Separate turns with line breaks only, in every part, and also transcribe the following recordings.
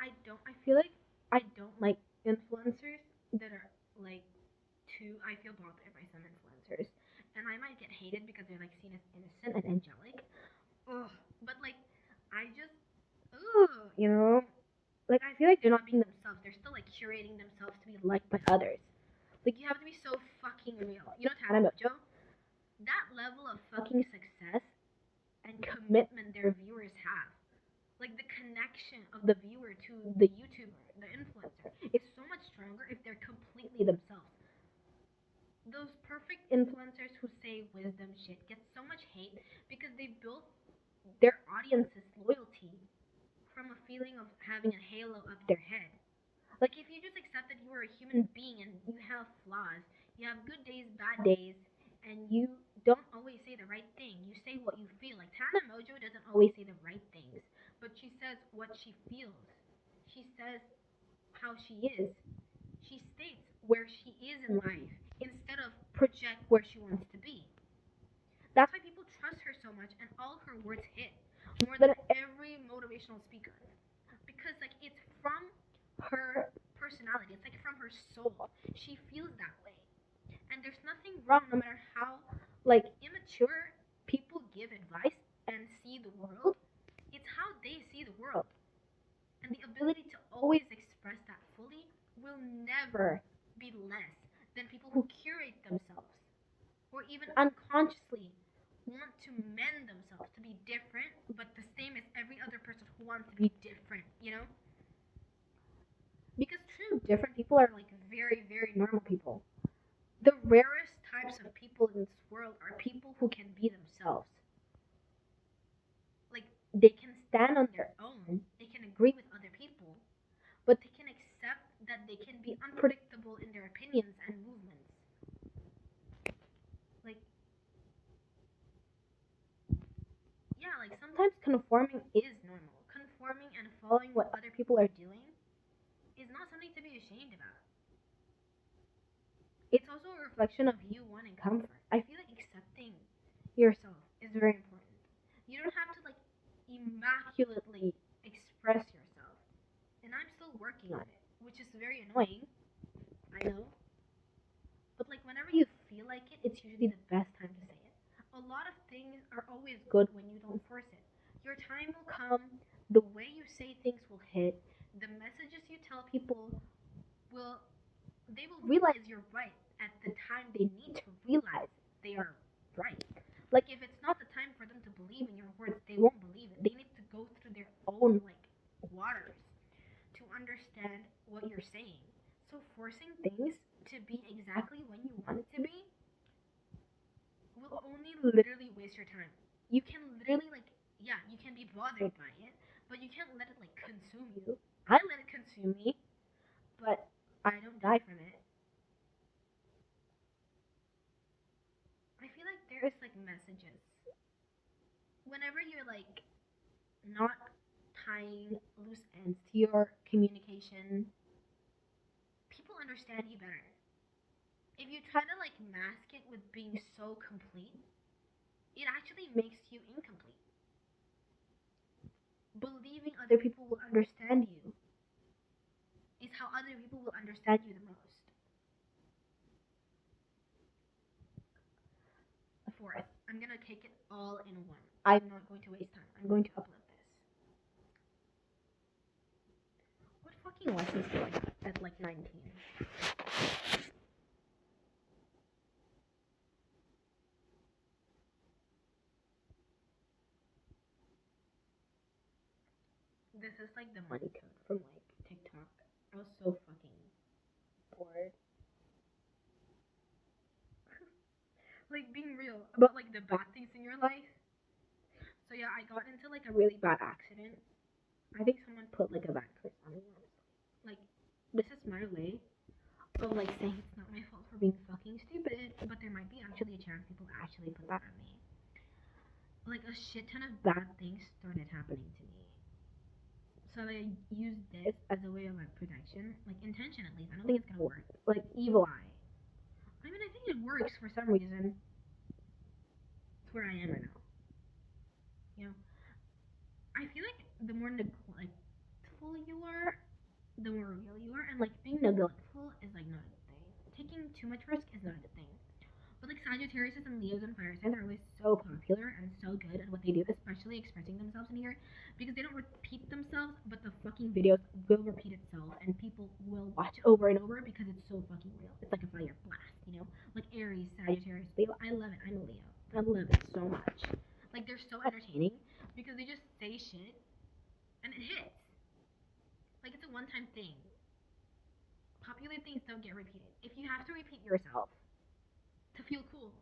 I feel like I don't like influencers that are like too. I feel bothered by some influencers, and I might get hated because they're like seen as innocent and angelic. Ugh. But like, I just, ugh, like I feel like they're not being themselves. They're still like curating themselves to be liked by others. Like you have to be so fucking real. Tana Mojo? That level of fucking success and commitment their viewers have. Like the connection of the viewer to the YouTuber, the influencer, is so much stronger if they're completely themselves. Those perfect influencers who say wisdom shit get so much hate because they built their audience's loyalty from a feeling of having a halo up their head. Like if you just accept that you are a human being and you have flaws, you have good days, bad days, and you don't always say the right thing. You say what you feel. Like Tana Mojo doesn't always say the right things, but she says what she feels. She says how she is. She states where she is in life instead of project where she wants to be. That's why people trust her so much and all her words hit more than every motivational speaker. Because like it's from her personality. It's like from her soul. She feels that way. And there's nothing wrong no matter how like immature people give advice and see the world. It's how they see the world. And the ability to always express that fully will never be less than people who curate themselves or even unconsciously want to mend themselves to be different, but the same as every other person who wants to be different? Because true, different people are like very, very normal people. The rarest types of people in this world are people who can be themselves. Like, they can stand on their own, they can agree with other people, but they can accept that they can be unpredictable in their opinions and movements. Like, yeah, like sometimes conforming is normal. Conforming and following what other people are doing is not something to be ashamed about. It's also a reflection of you wanting comfort. I feel like accepting yourself is very important. You don't have to like immaculately express yourself. And I'm still working on it, which is very annoying. I know. But like whenever you feel like it, it's usually the best time to say it. A lot of things are always good when you don't force it. Your time will come, the way you say things will hit, the messages you tell people will they will realize you're right at the time they need to realize they are right. Like if it's not the time for them to believe in your words, they won't believe it. They need to go through their own like waters to understand what you're saying. So forcing things to be exactly when you want it to be will only literally waste your time. You can literally like yeah, you can be bothered by it, but you can't let it like consume you. I let it consume me, but I don't die from it. I feel like there's like messages. Whenever you're like not tying loose ends to your communication, people understand you better. If you try to like mask it with being so complete, it actually makes you incomplete. Believing other people will understand you is how other people will understand you the most. Fourth, I'm gonna take it all in one. I'm not going to waste time. I'm going to upload this. What fucking lessons do I have at like 19? This is like the money code from like TikTok. I was so fucking bored. Like being real about like the bad things in your life. So yeah, I got into like a really bad accident. I think someone put like a bad curse on me. Like this is my way of like saying it's not my fault for being fucking stupid, but there might be actually a chance people actually put that on me. Like a shit ton of bad things started happening to me. So I used this as a way of like protection, like intention at least. I don't think it's gonna work. Like evil eye. I mean, I think it works for some reason. It's where I am right now. You know, I feel like the more neglectful you are, the more real you are. And like being neglectful is like not a good thing. Taking too much risk is not a good thing. But like Sagittarius and Leos and fire signs are always so popular and so good at what they do, especially expressing themselves in here, because they don't repeat themselves, but the fucking videos will repeat itself, and people will watch it over and over because it's so fucking real. It's like a fire blast, you know? Like Aries, Sagittarius, Leo. I love it. I'm a Leo. I love it so much. Like they're so entertaining because they just say shit and it hits. Like it's a one-time thing. Popular things don't get repeated. If you have to repeat yourself to feel cool,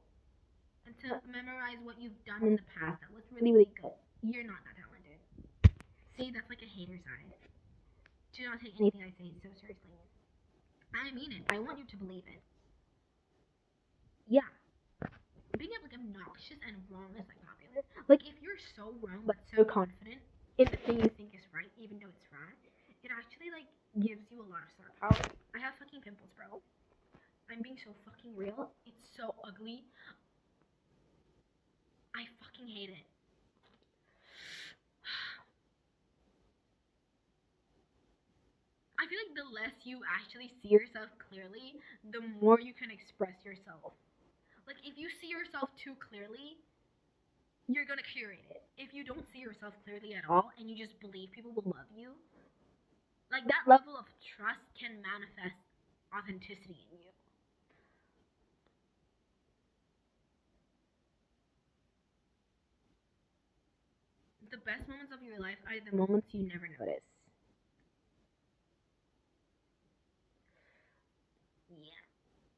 and to memorize what you've done in the past that was really, really good, you're not that talented. See, that's like a hater side. Do not take anything I say so seriously. I mean it. I want you to believe it. Yeah. Being like obnoxious and wrong is like popular. Like if you're so wrong but so confident in the thing you think is right, even though it's wrong, it actually like gives you a lot of star power. I have fucking pimples, bro. I'm being so fucking real. It's so ugly. I fucking hate it. I feel like the less you actually see yourself clearly, the more you can express yourself. Like if you see yourself too clearly, you're gonna curate it. If you don't see yourself clearly at all and you just believe people will love you, like that level of trust can manifest authenticity in you. The best moments of your life are the moments you never notice. Yeah.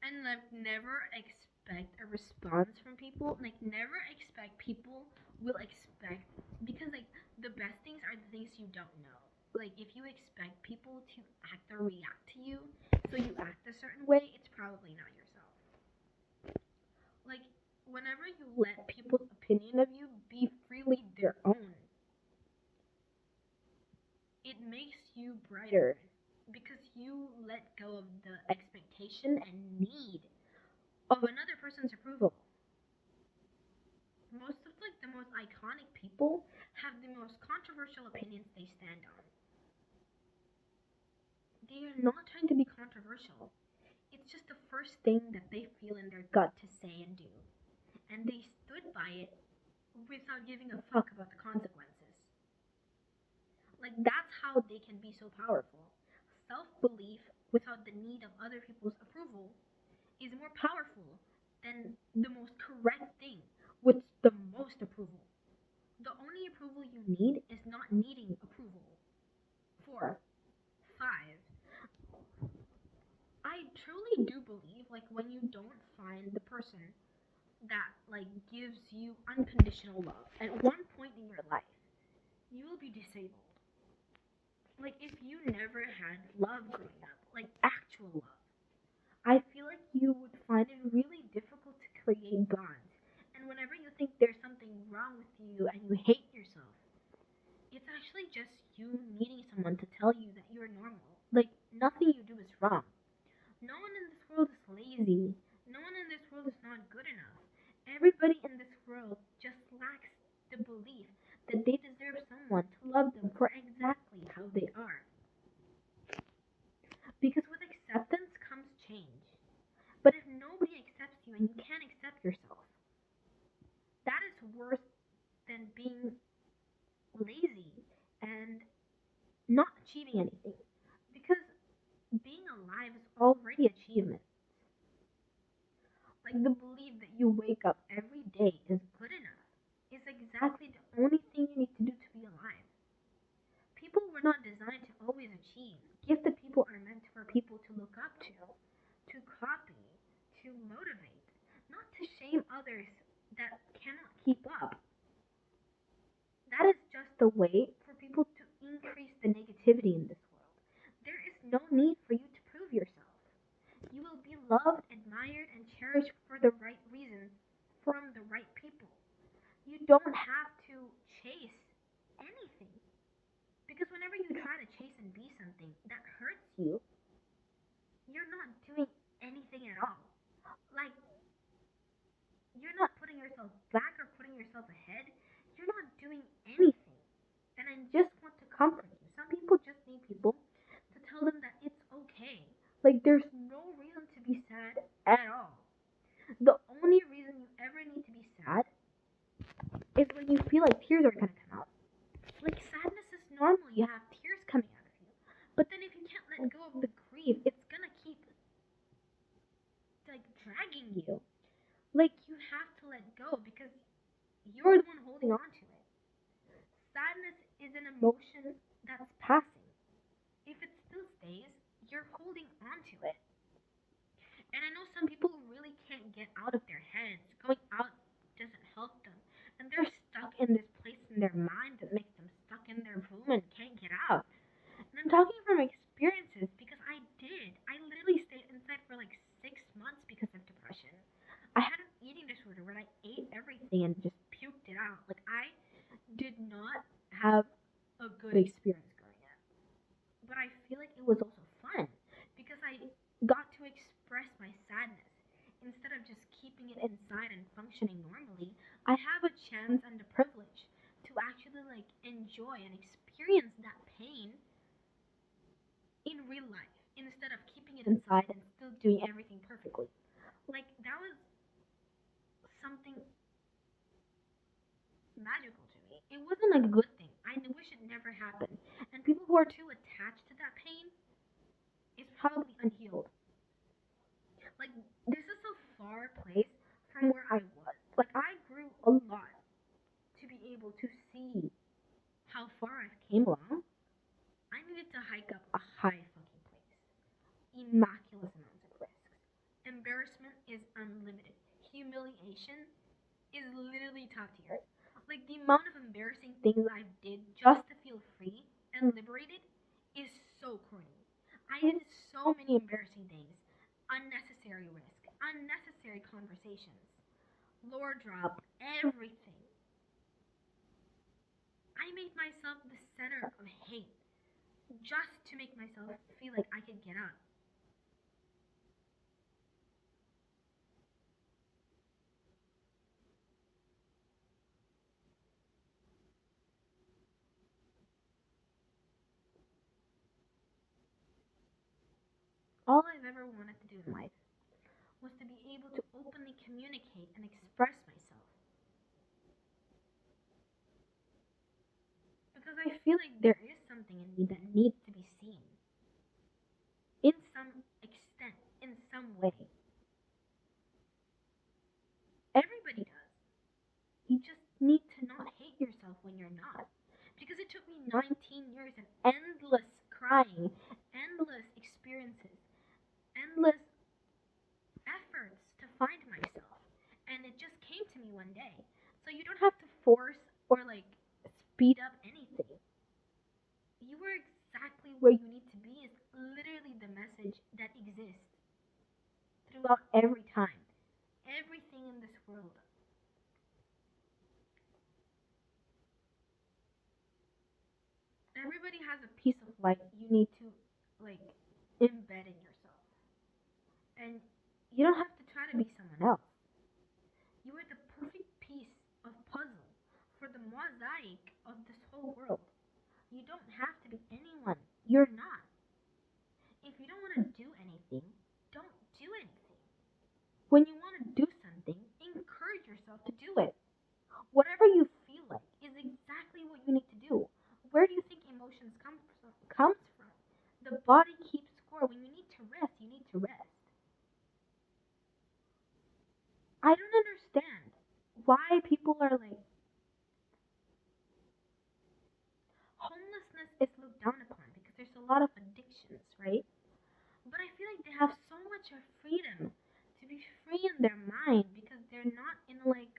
And like never expect a response from people. Like never expect people will expect, because like the best things are the things you don't know. Like if you expect people to act or react to you, so you act a certain way, it's probably not yourself. Like whenever you let people's opinion of you be freely their own, it makes you brighter because you let go of the expectation and need of another person's approval. Most of like the most iconic people have the most controversial opinions they stand on. They are not trying to be controversial. It's just the first thing that they feel in their gut to say and do. And they stood by it without giving a fuck about the consequences. Like that's how they can be so powerful. Self-belief without the need of other people's approval is more powerful than the most correct thing with the most approval. The only approval you need is not needing approval. 4, 5. I truly do believe, like, when you don't find the person that, like, gives you unconditional love at one point in your life, you will be disabled. Like, if you never had love growing up, like, actual love, I feel like you would find it really difficult to create bonds. And whenever you think there's something wrong with you and you hate yourself, it's actually just you needing someone to tell you that you're normal. Like, nothing you do is wrong. No one in this world is lazy. No one in this world is not good enough. Everybody in this world just lacks the belief that they deserve someone to love them for exactly how they are. Because with acceptance comes change. But if nobody accepts you and you can't accept yourself, that is worse than being lazy and not achieving anything. Because being alive is already achievement. Like the belief that you wake up every day is good enough is exactly the only thing you need to do to be alive. People were not designed to always achieve. Gifted people are meant for people to look up to copy, to motivate, not to shame others that cannot keep up. That is just a way for people to increase the negativity in this world. There is no need for you to prove yourself. You will be loved, admired, and cherished for the right reasons from the right people. You don't have to chase anything. Because whenever you try to chase and be something that hurts you, you're not doing anything at all. Like, you're not putting yourself back or putting yourself ahead. You're not doing anything. And I just want to comfort you. Some people just need people to tell them Like, there's no reason to be sad at all. The only reason you ever need to be sad is when you feel like tears are gonna come out. Like, sadness is normal. You have tears coming out of you. But then if you can't let go of the grief, it's gonna keep, like, dragging you. Like, you have to let go because you're the one holding on to it. Sadness is an emotion that's passing. If it still stays, you're holding on to it. And I know some people really can't get out of their heads. Going out doesn't help them. And they're stuck in this place in their mind that makes them stuck in their room and can't get out. And I'm talking from experiences because I did. I literally stayed inside for like 6 months because of depression. I had an eating disorder where I ate everything and just puked it out. Like, I did not have a good experience growing up. But I feel like it was also fun because I got to express my sadness. Instead of just keeping it inside and functioning normally, I have a chance and a privilege to actually like enjoy and experience that pain in real life instead of keeping it inside and still doing everything perfectly. Like, that was something magical to me. It wasn't a good thing. I wish it never happened. And people who are too attached to that pain is probably unhealed. Like, this is a far place from where I was. Like, I grew a lot to be able to see how far I've came along. I needed to hike up a high fucking place. Immaculate amounts of risks. Embarrassment is unlimited. Humiliation is literally top tier. Like, the amount of embarrassing things I did just to feel free and liberated is so corny. I did so many embarrassing things. Unnecessary risk, unnecessary conversations, lore drop, everything. I made myself the center of hate just to make myself feel like I could get out. All I've ever wanted to do in life was to be able to openly communicate and express myself. Because I feel like there is something in me that needs to be seen. In some extent, in some way. Everybody does. You just need to not hate yourself when you're not. Because it took me 19 years of endless crying, endless experiences, endless efforts to find myself. And it just came to me one day. So you don't have to force or like speed up anything. You are exactly where you need to be is literally the message that exists throughout every time. Everything in this world. Everybody has a piece of light you need to like embed in yourself. And you don't have to try to be someone else. You are the perfect piece of puzzle for the mosaic of this whole world. You don't have to be anyone. You're not. If you don't want to do anything, don't do anything. When you want to do something, encourage yourself to do it. Whatever you feel like is exactly what you need to do. Where do you think emotions comes from? The body keeps score. When you need to rest, you need to rest. I don't understand why people are like, homelessness is looked down upon because there's a lot of addictions, right? But I feel like they have so much of freedom to be free in their mind because they're not in like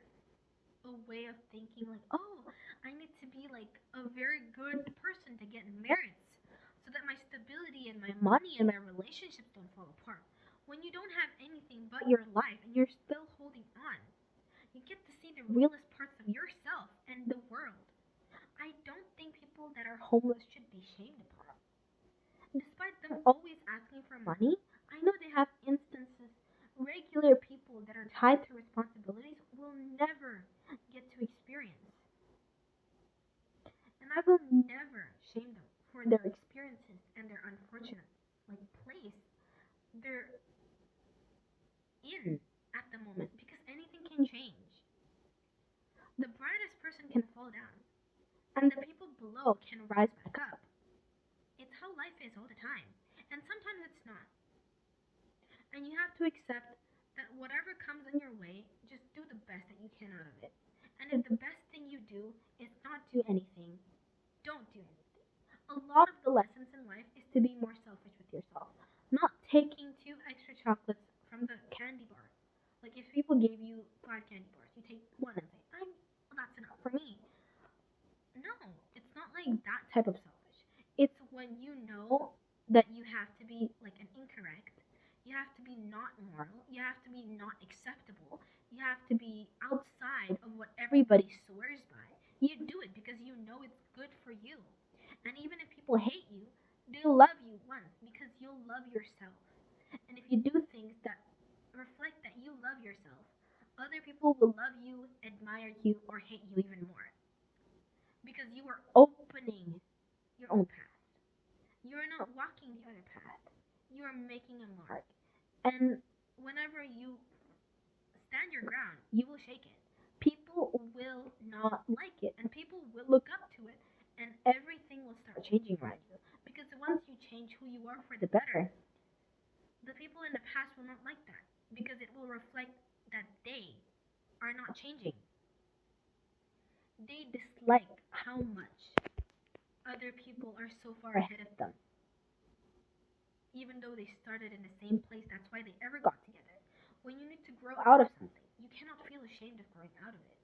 a way of thinking like, oh, I need to be like a very good person to get merits so that my stability and my money and my relationships don't fall apart. When you don't have anything but your life and you're still holding on, you get to see the realest parts of yourself and the world. I don't think people that are homeless should be shamed upon. Despite them always asking for money, I know they have instances, regular people that are tied to responsibilities will never get to experience. And I will never shame them for their experiences and their unfortunate like place. life is all the time. And sometimes it's not. And you have to accept that whatever comes in your way, just do the best that you can out of it. And if the best thing you do is not do anything, don't do anything. A lot of the lessons in life is to be more selfish with yourself. Not taking two extra chocolates from the candy bar. Like if people gave you five candy bars, you take one and say, well, that's enough for me. No, it's not like that type of selfish. It's when you know that you have to be like an incorrect, you have to be not moral, you have to be not acceptable, you have to be outside of what everybody swears by. You do it because you know it's good for you. And even if people hate you, they'll love you once because you'll love yourself. And if you do things that reflect that you love yourself, other people will love you, admire you, or hate you even more because you are opening your own path. You are not walking the other path. You are making a mark. And whenever you stand your ground, you will shake it. People will not like it, and people will look up to it, and everything will start changing around you. Because once you change who you are for the better, the people in the past will not like that because it will reflect that they are not changing. They dislike how much other people are so far ahead of them. Even though they started in the same place, that's why they ever got together. When you need to grow out of something, you cannot feel ashamed of growing out of it.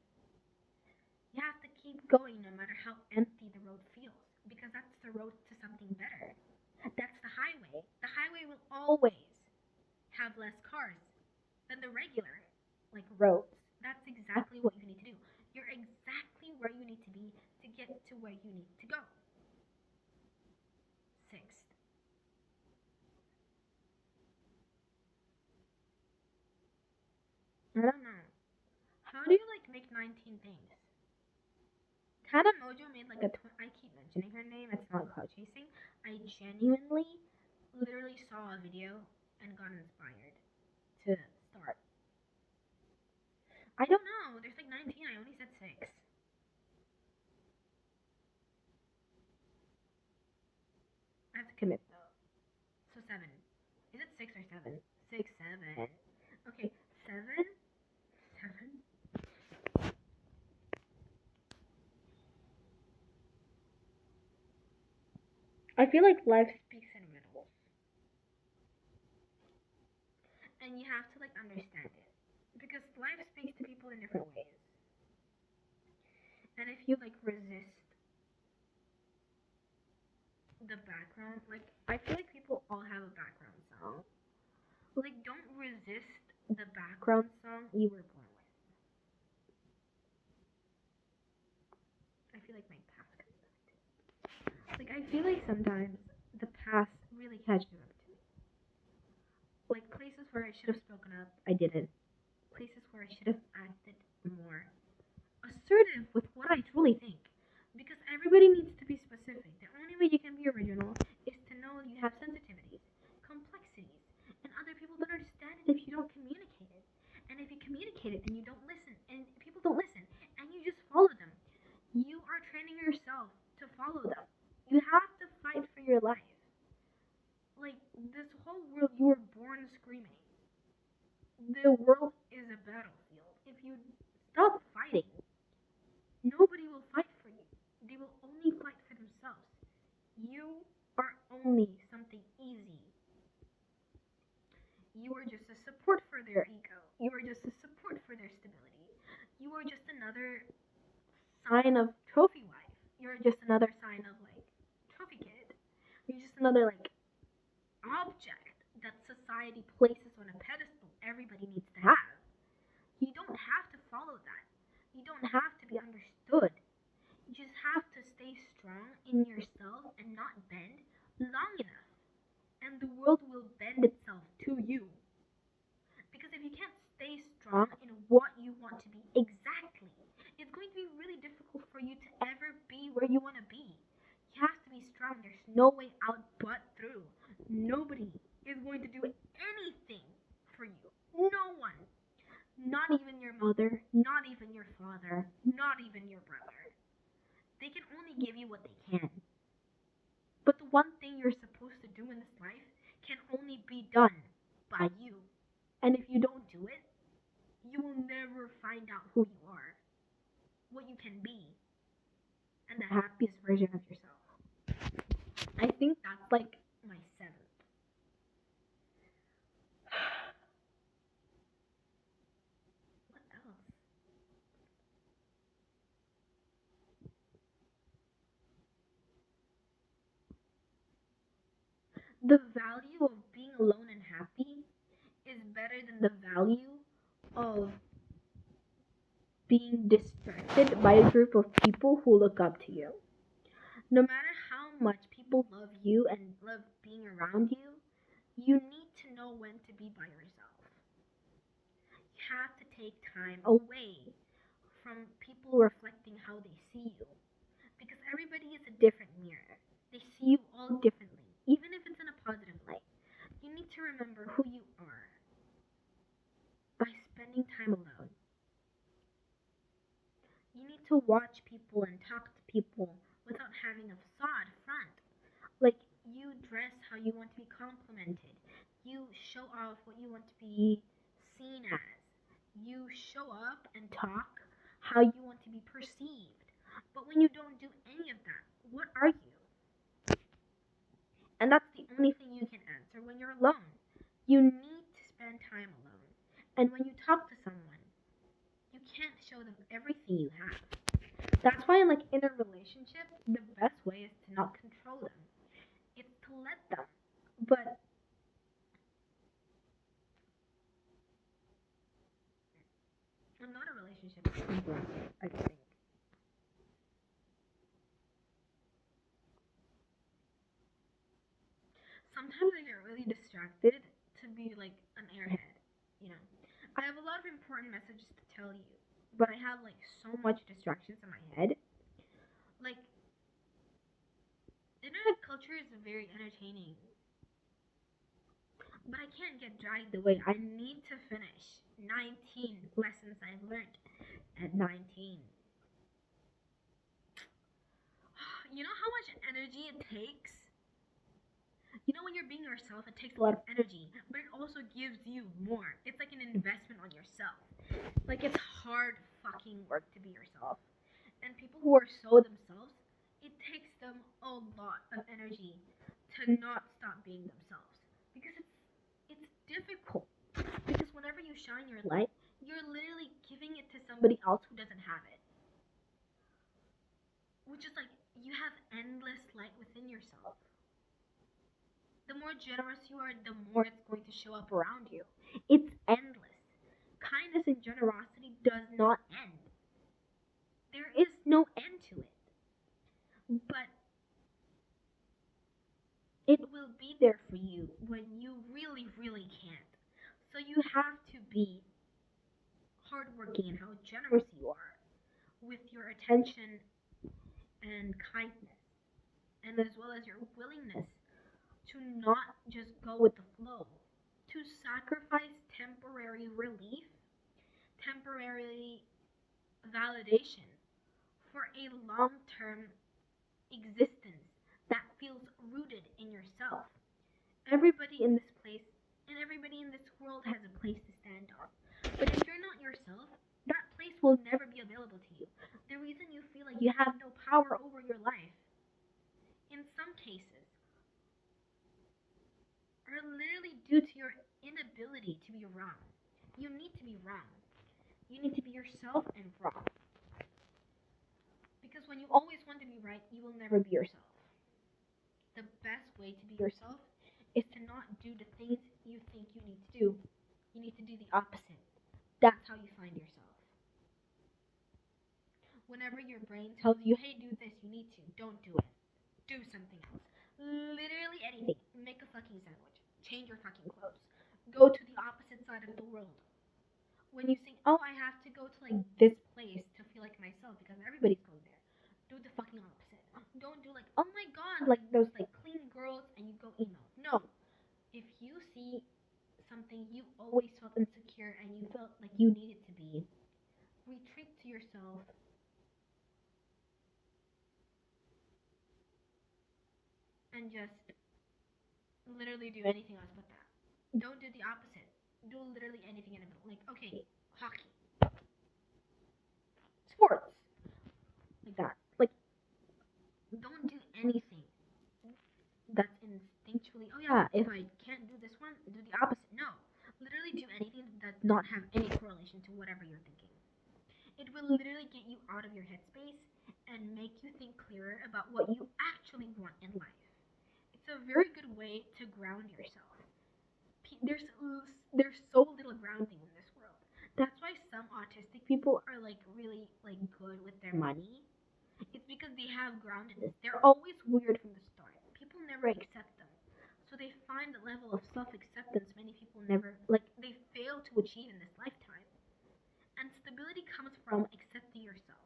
You have to keep going no matter how empty the road feels, because that's the road to something better. That's the highway. The highway will always have less cars than the regular, like roads. That's exactly what you need to do. You're exactly where you need to be to get to where you need to go. Sixth, I don't know. How do you like make 19 things? Tana Mojo made like I keep mentioning her name. It's not cloud chasing. I genuinely, literally saw a video and got inspired to start. I don't know. There's like 19. I only said six. I have to commit though. So seven. Is it six or seven? Six, seven. Okay, seven. Seven. I feel like life speaks in riddles, and you have to like understand it because life speaks to people in different ways. And if you like resist the background, like I feel like people all have a background song. Like don't resist the background song you were born with. I feel like my past comes back to me. Like I feel like sometimes the past really catches up to me. Like places where I should have spoken up, I didn't. Places where I should have acted more assertive with what I truly think. Because everybody needs to be specific. The only way you can be original is to know you have sensitivities, complexities, and other people don't understand it if you don't communicate it. And if you communicate it and you don't listen, and people don't listen, and you just follow them, you are training yourself to follow them. You have to fight for your life. Like, this whole world, you were born screaming. The world is a battlefield. If you stop fighting, nobody will fight for you. They will only fight for themselves. You are only something easy. You are just a support for their ego. You are just a support for their stability. You are just another sign of trophy wife. You're just another sign of like trophy kid. You're just another like object that society places on a pedestal everybody needs to have. You don't have to follow that. You don't have to be understood. You just have to stay strong in yourself and not bend long enough. And the world will bend itself to you. Because if you can't stay strong in what you want to be exactly, it's going to be really difficult for you to ever be where you want to be. You have to be strong. There's no way out but through. Nobody is going to do anything for you. No one. Not even your mother, not even your father, not even your brother. They can only give you what they can. But the one thing you're supposed do in this life can only be done by you. And if you don't do it, you will never find out who you are, what you can be, and the happiest version of yourself. I think that's like my seventh. What else? The value of being alone and happy is better than the value of being distracted by a group of people who look up to you. No matter how much people love you and love being around you, you need to know when to be by yourself. You have to take time away from people reflecting how they see you. Because everybody is a different mirror. They see you all differently, even if it's in a positive light. You need to remember who you are by spending time alone. You need to watch people and talk to people without having a facade front. Like, you dress how you want to be complimented. You show off what you want to be seen as. You show up and talk how you want to be perceived. But when you don't do any of that, what are you? And that's the only thing you can answer when you're alone. You need to spend time alone. And when you talk to someone, you can't show them everything you have. That's why, like, in a relationship, the best way is to not control them. It's to let them. But not a relationship, I think. Sometimes I get really distracted to be like an airhead, you know. I have a lot of important messages to tell you, but I have like so much distractions in my head. Like, internet culture is very entertaining, but I can't get dragged away. I need to finish 19 lessons I've learned at 19. You know how much energy it takes? You know, when you're being yourself, it takes a lot of energy, but it also gives you more. It's like an investment on yourself. Like, it's hard fucking work to be yourself. And people who are so themselves, it takes them a lot of energy to not stop being themselves. Because it's difficult. Because whenever you shine your light, you're literally giving it to somebody else who doesn't have it. Which is like, you have endless light within yourself. The more generous you are, the more it's going to show up around you. It's endless. Kindness and generosity does not end. There is no end to it. But it will be there for you when you really, really can't. So you have to be hardworking in how generous you are with your attention and kindness, and as well as your willingness to not just go with the flow, to sacrifice temporary relief, temporary validation for a long term existence that feels rooted in yourself. Everybody in this place and everybody in this world has a place to stand on. But if you're not yourself, that place will never be available to you. The reason you feel like you have no power over your life, in some cases, are literally due to your inability to be wrong. You need to be wrong. You need to be yourself and wrong. Because when you always want to be right, you will never be yourself. The best way to be yourself is to not do the things you think you need to do. You need to do the opposite. That's how you find yourself. Whenever your brain tells you, hey, do this, you need to, don't do it. Do something else. Literally anything. Make a fucking sandwich. Change your fucking clothes. Go to the opposite side of the world. When you think, oh, I have to go to like this place to feel like myself because everybody's going there. Do the fucking opposite. Don't do like, oh my god, like those like clean girls and you go emo. No. If you see something you always felt insecure and you felt like you needed to be, retreat to yourself and just literally do anything else but that. Don't do the opposite. Do literally anything in the middle. Like, okay, hockey, sports, like that. Like, don't do anything that's instinctually, oh yeah, if I can't do this one, do the opposite. No. Literally do anything that does not have any correlation to whatever you're thinking. It will literally get you out of your headspace and make you think clearer about what you actually want in life. It's a very good way to ground yourself. There's so little grounding in this world. That's why some autistic people are like really like good with their money. It's because they have groundedness. They're always weird from the start. People never accept them. So they find a level of self-acceptance many people never like they fail to achieve in this lifetime. And stability comes from accepting yourself.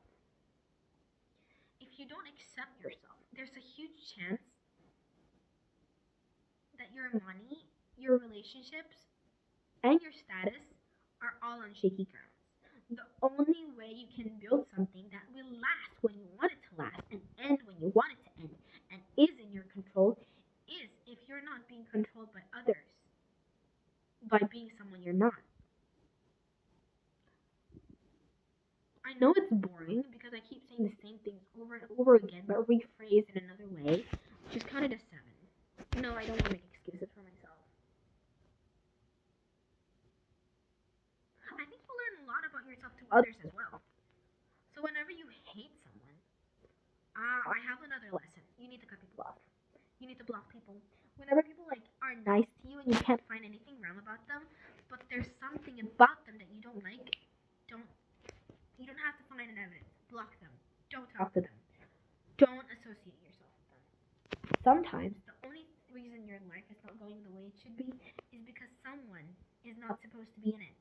If you don't accept yourself, there's a huge chance that your money, your relationships, and your status are all on shaky grounds. The only way you can build something that will last when you want it to last and end when you want it to end and is in your control is if you're not being controlled by others, by being someone you're not. I know it's boring because I keep saying the same things over and over again, but rephrased in another way, which is kind of the seven. No, I don't want to make excuses for myself. I think you learn a lot about yourself to others as well. So whenever you hate someone, I have another lesson. You need to cut people off. You need to block people. Whenever people like are nice to you and you can't find anything wrong about them, but there's something about them that you don't like, don't you don't have to find an evidence. Block them. Don't talk to them. Don't associate yourself with them. Sometimes the only reason your life is not going the way it should be is because someone is not supposed to be in it.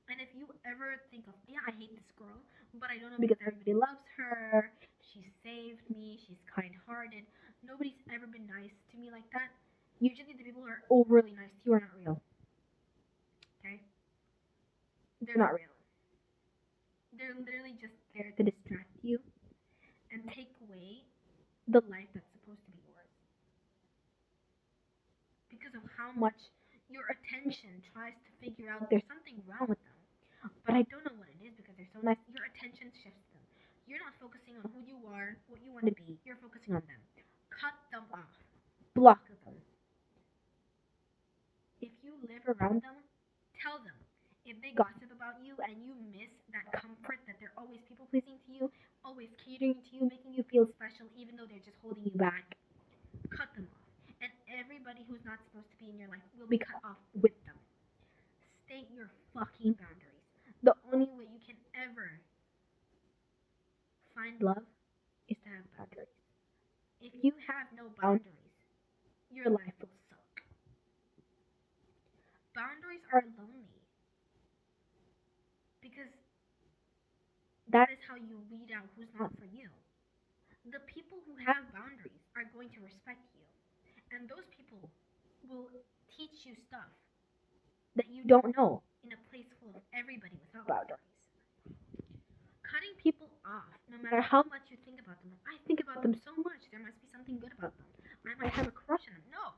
And if you ever think of, yeah, I hate this girl, but I don't know because everybody loves her, she saved me, she's kind hearted, nobody's ever been nice to me like that, usually the people who are overly nice to you are not real. Okay? They're not real. They're literally just there to distract you and take away the life that's supposed to be yours. Because of how much your attention tries to figure out there's something wrong with them. But I don't know what it is because they're so nice. Your attention shifts them. You're not focusing on who you are, what you want to be. You're focusing on them. Cut them off. Block them. If you live around them, tell them. If they gossip about you and you miss that comfort that they're always people pleasing to you, always catering to you, making you feel special even though they're just holding you back, cut them off. And everybody who's not supposed to be in your life will be cut off with them. State your fucking boundaries. The only way you can ever find love is to have boundaries. If you have no boundaries, your life will suck. Boundaries are lonely because that is how you weed out who's not for you. The people who have boundaries are going to respect you, and those people will teach you stuff that you don't know in a place full of everybody without boundaries. Cutting people off, no matter how much you think about them. I think about them so much, there must be something good about them. I might have a crush on them. No.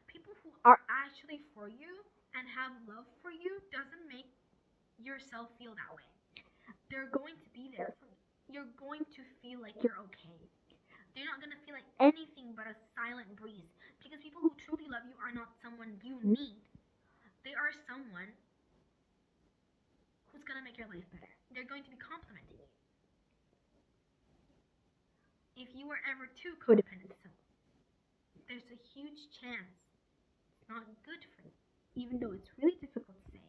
People who are actually for you and have love for you doesn't make yourself feel that way. They're going to be there for you. You're going to feel like you're okay. They're not going to feel like anything but a silent breeze. Because people who truly love you are not someone you need. They are someone who's going to make your life better. They're going to be complimenting you. If you are ever too codependent to someone, there's a huge chance it's not good for you. Even though it's really difficult to say,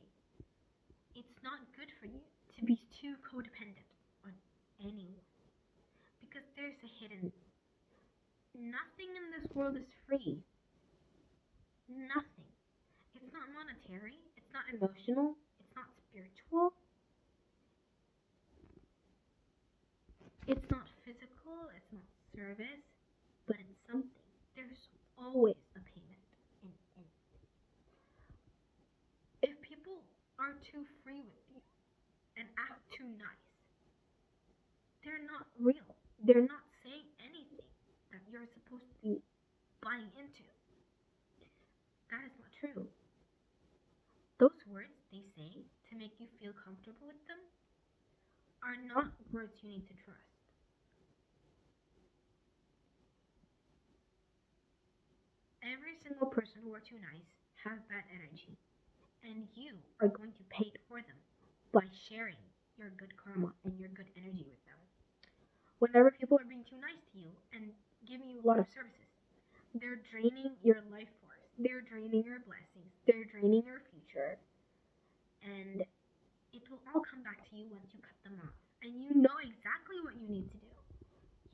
it's not good for you to be too codependent on anyone. Because there's a hidden. Nothing in this world is free. Nothing. It's not monetary. It's not emotional. It's not spiritual. It's not physical. It's not service. But it's something. There's always a payment in anything. If people are too free with you and act too nice, they're not real. They're not saying anything that you're supposed to be buying into. That is not true. Those words they say to make you feel comfortable with them are not words you need to trust. Every single person who are too nice has bad energy, and you are going to pay it for them by sharing your good karma and your good energy with them. Whenever people are being too nice to you and giving you a lot of services, they're draining your life force, they're draining your blessings, they're draining your future, and it will all come back to you once you cut them off. And you know exactly what you need to do.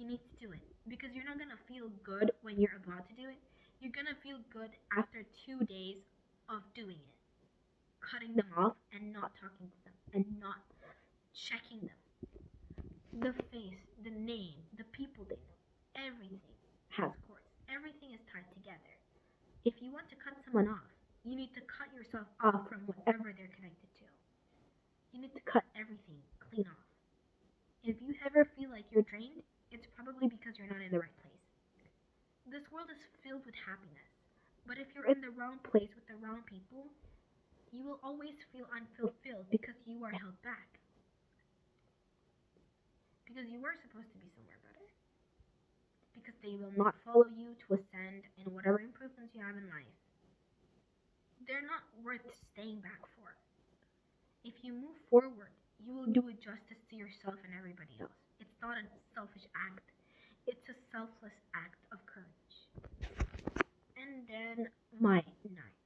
You need to do it because you're not going to feel good when you're about to do it. You're going to feel good after 2 days of doing it, cutting them off and not talking to them and not checking them. The face, the name, the people they know, everything has cords. Everything is tied together. If you want to cut someone off, you need to cut yourself off from whatever they're connected to. You need to cut everything clean off. If you ever feel like you're drained, it's probably because you're not in the right place. This world is filled with happiness, but if you're in the wrong place with the wrong people, you will always feel unfulfilled because you are held back. Because you were supposed to be somewhere better. Because they will not follow you to ascend in whatever improvements you have in life. They're not worth staying back for. If you move forward, you will do a justice to yourself and everybody else. It's not a selfish act. It's a selfless act of courage. And then my ninth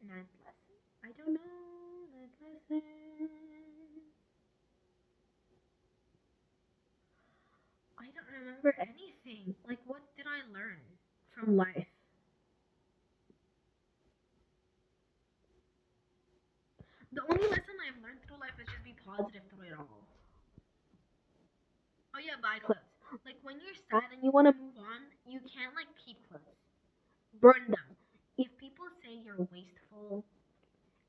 lesson. I don't know, ninth lesson. I don't remember anything. Like, what did I learn from life? The only lesson I've learned through life is just be positive through it all. Oh yeah, buy clothes. Like when you're sad and you want to move on, you can't like keep clothes. Burn them. If people say you're wasteful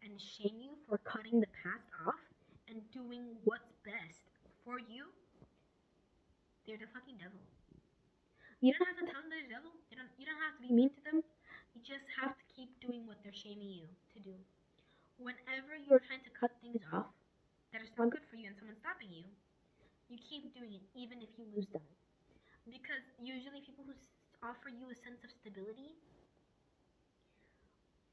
and shame you for cutting the past off and doing what's best for you, they're the fucking devil. You don't have to tell them they're the devil. You don't have to be mean to them. You just have to keep doing what they're shaming you to do. Whenever you're trying to cut things off that is not good for you and someone's stopping you, you keep doing it even if you lose them. Because usually people who offer you a sense of stability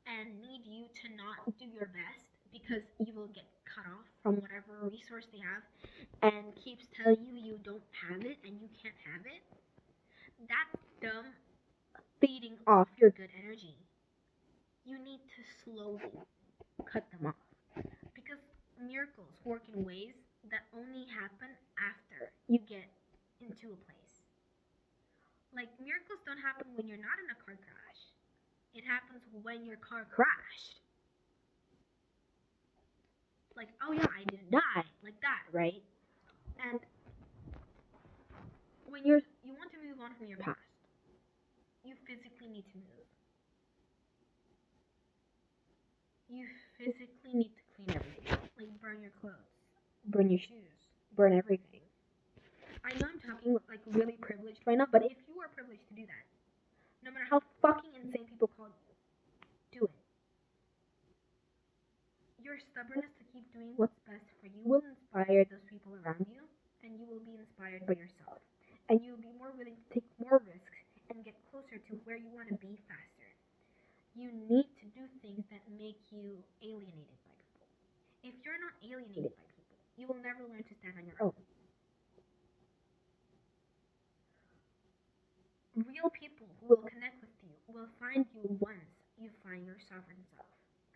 and need you to not do your best because you will get cut off from whatever resource they have and keeps telling you you don't have it and you can't have it, that's them feeding off your good energy. You need to slowly cut them off because miracles work in ways that only happen after you get into a place. Like, miracles don't happen when you're not in a car crash. It happens when your car crashed. Like, oh yeah, I didn't die. Like that, right? And when you want to move on from your past, you physically need to move. You physically need to clean everything. Like, burn your clothes, burn your shoes, burn everything. I know I'm talking like really privileged right now, but if you are privileged to do that, no matter how fucking insane people call you, do it. Your stubbornness to keep doing what's best for you will inspire those people around you, and you will be inspired by yourself. And you will be more willing to take more risks and get closer to where you want to be faster. You need to do things that make you alienated by people. If you're not alienated by people, you will never learn to stand on your own. Real people who will connect with you will find you once you find your sovereign self.